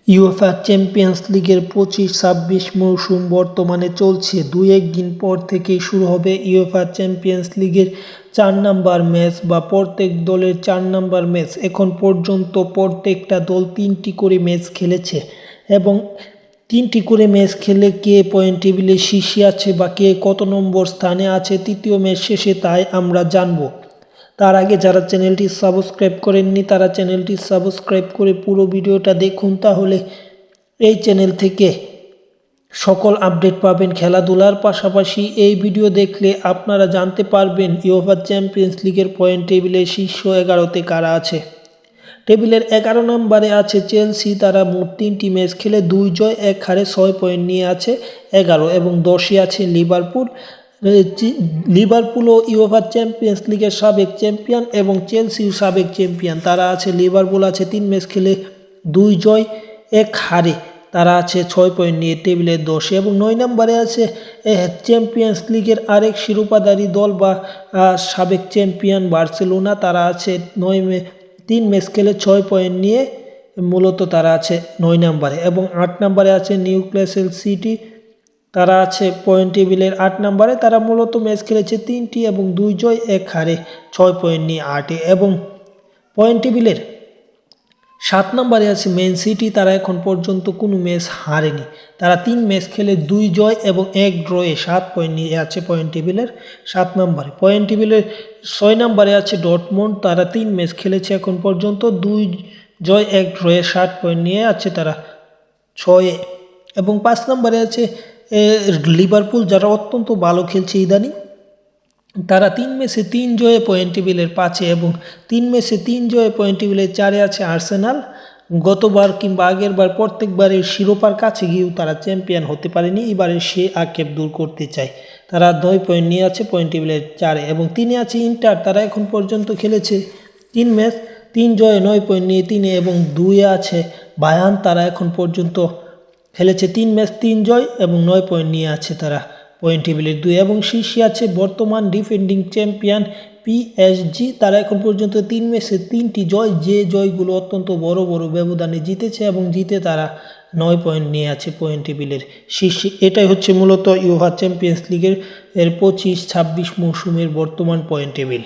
UEFA champions লিগের 25-26 মৌসুম বর্তমানে চলছে। 2-1 দিন পর থেকেই শুরু হবে ইউএফা চ্যাম্পিয়ন্স লিগের 4 নম্বর ম্যাচ বা প্রত্যেক দলের 4 নম্বর ম্যাচ। এখন পর্যন্ত প্রত্যেকটা দল 3টি করে ম্যাচ খেলেছে এবং 3টি করে ম্যাচ খেলে কে পয়েন্ট টেবিলে শীর্ষে আছে বা কে কত নম্বর স্থানে আছে তৃতীয় ম্যাচ শেষে তাই আমরা জানবো। তার আগে যারা চ্যানেলটি সাবস্ক্রাইব করেননি তারা চ্যানেলটি সাবস্ক্রাইব করে পুরো ভিডিওটা দেখুন, তাহলে এই চ্যানেল থেকে সকল আপডেট পাবেন খেলাধুলার পাশাপাশি। এই ভিডিও দেখলে আপনারা জানতে পারবেন ইউএফা চ্যাম্পিয়ন্স লিগের পয়েন্ট টেবিলে শীর্ষ 11তে কারা আছে। টেবিলের 11 নম্বরে আছে চেলসি, তারা মোট 3টি ম্যাচ খেলে 2 জয় 1 হারে 6 পয়েন্ট নিয়ে আছে 11 এবং 10এ আছে লিভারপুল। লিভারপুলও ইউএফা চ্যাম্পিয়ন্স লিগের সাবেক চ্যাম্পিয়ন এবং চেলসিও সাবেক চ্যাম্পিয়ন। তারা আছে, লিভারপুল আছে 3 ম্যাচ খেলে 2 জয় 1 হারে, তারা আছে 6 পয়েন্ট নিয়ে টেবিলের 10 এবং 9 নম্বরে আছে চ্যাম্পিয়ন্স লিগের আরেক শিরোপাধারী দল বা সাবেক চ্যাম্পিয়ন বার্সেলোনা। তারা আছে 3 ম্যাচ খেলে 6 পয়েন্ট নিয়ে মূলত তারা আছে 9 নম্বরে এবং 8 নম্বরে আছে নিউক্যাসল সিটি, তারা আছে পয়েন্ট টেবিলের 8 নম্বরে। তারা মূলত ম্যাচ খেলেছে 3টি এবং 2 জয় 1 হারে 6 পয়েন্ট নিয়ে 8এ এবং পয়েন্ট টেবিলের 7 নম্বরে আছে ম্যান সিটি, তারা এখন পর্যন্ত কোনো ম্যাচ হারেনি। তারা 3 ম্যাচ খেলে 2 জয় এবং 1 ড্রয়ে 7 পয়েন্ট নিয়ে আছে পয়েন্ট টেবিলের 7 নম্বরে। পয়েন্ট টেবিলের 6 নম্বরে আছে ডর্টমুন্ড, তারা 3 ম্যাচ খেলেছে এখন পর্যন্ত 2 জয় 1 ড্রয়ে 7 পয়েন্ট নিয়ে আছে তারা 6এ এবং 5 নম্বরে আছে লিভারপুল, যারা অত্যন্ত ভালো খেলছে ইদানিং। তারা 3 ম্যাচে 3 জয়ে পয়েন্ট টেবিলের 5এ এবং 3 ম্যাচে 3 জয়ে পয়েন্ট টেবিলের 4এ আছে আর্সেনাল। গতবার কিংবা আগের বার প্রত্যেকবারের শিরোপার কাছে গিয়েও তারা চ্যাম্পিয়ন হতে পারেনি, এবারে সে আক্ষেপ দূর করতে চায়। তারা 9 পয়েন্ট নিয়ে আছে পয়েন্ট টেবিলের 4এ এবং 3এ আছে ইন্টার, তারা এখন পর্যন্ত খেলেছে 3 ম্যাচ 3 জয়ে 9 পয়েন্ট নিয়ে 3এ এবং 2এ আছে বায়ার্ন, তারা এখন পর্যন্ত খেলেছে 3 ম্যাচ 3 জয় এবং 9 পয়েন্ট নিয়ে আছে তারা পয়েন্ট টেবিলের 2 এবং শীর্ষে আছে বর্তমান ডিফেন্ডিং চ্যাম্পিয়ন পিএসজি, তারা এখন পর্যন্ত 3 ম্যাচে 3টি জয়, যে জয়গুলো অত্যন্ত বড় বড় ব্যবধানে জিতেছে এবং জিতে তারা 9 পয়েন্ট নিয়ে আছে পয়েন্ট টেবিলের শীর্ষে। এটাই হচ্ছে মূলত ইউএফা চ্যাম্পিয়ন্স লিগের 25-26 মৌসুমের বর্তমান পয়েন্ট টেবিল।